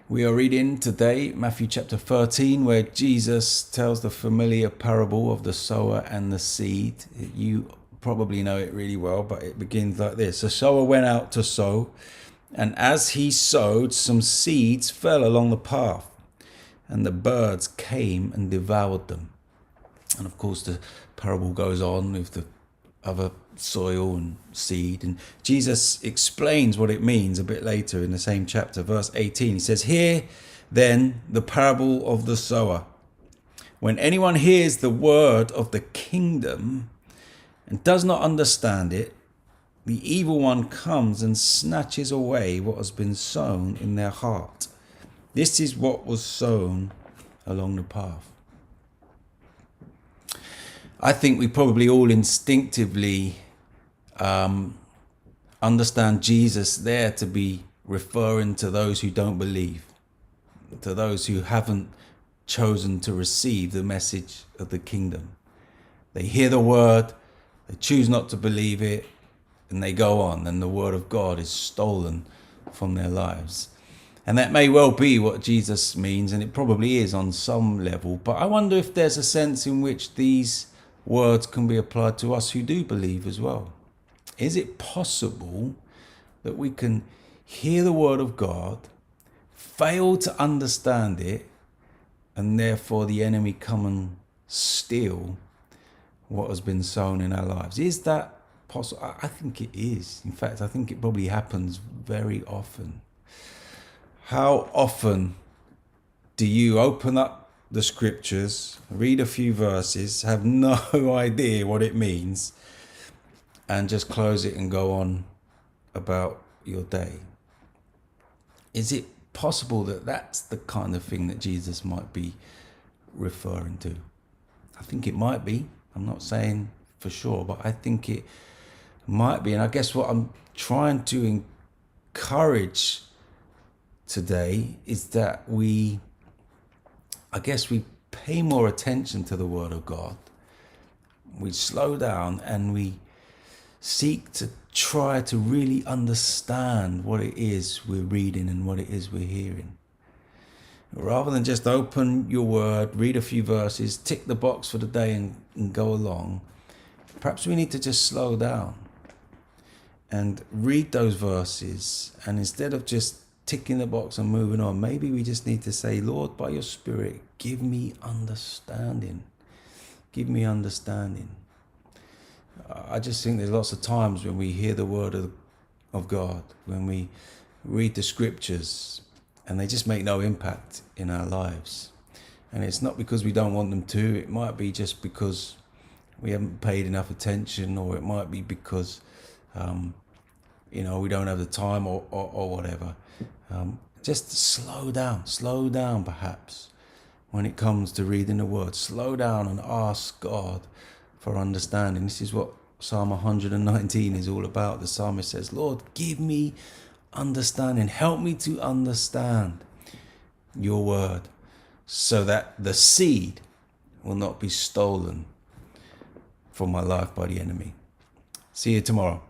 We are reading today Matthew chapter 13, where Jesus tells the familiar parable of the sower and the seed. You probably know it really well, but it begins like this. A sower went out to sow, and as he sowed, some seeds fell along the path, and the birds came and devoured them. And of course, the parable goes on with the other soil and seed, and Jesus explains what it means a bit later in the same chapter, verse 18. He says, "Hear then the parable of the sower. When anyone hears the word of the kingdom and does not understand it, the evil one comes and snatches away what has been sown in their heart. This is what was sown along the path." I think we probably all instinctively understand Jesus there to be referring to those who don't believe, to those who haven't chosen to receive the message of the kingdom. They hear the word, they choose not to believe it, and they go on, and the word of God is stolen from their lives. And that may well be what Jesus means, and it probably is on some level, but I wonder if there's a sense in which these words can be applied to us who do believe as well. Is it possible that we can hear the word of God, fail to understand it, and therefore the enemy come and steal what has been sown in our lives? Is that possible? I think it is. In fact, I think it probably happens very often. How often do you open up the scriptures, read a few verses, have no idea what it means, and just close it and go on about your day? Is it possible that that's the kind of thing that Jesus might be referring to? I think it might be. I'm not saying for sure, but I think it might be. And I guess what I'm trying to encourage today is that we pay more attention to the word of God. We slow down and we seek to try to really understand what it is we're reading and what it is we're hearing. Rather than just open your word, read a few verses, tick the box for the day and go along, perhaps we need to just slow down and read those verses, and instead of just ticking the box and moving on, maybe we just need to say, Lord, by your Spirit, give me understanding. Give me understanding. I just think there's lots of times when we hear the word of God, when we read the scriptures, and they just make no impact in our lives. And it's not because we don't want them to. It might be just because we haven't paid enough attention, or it might be because we don't have the time or whatever. Just slow down perhaps when it comes to reading the word. Slow down and ask God for understanding. This is what Psalm 119 is all about. The psalmist says, Lord, give me understanding. Help me to understand your word so that the seed will not be stolen from my life by the enemy. See you tomorrow.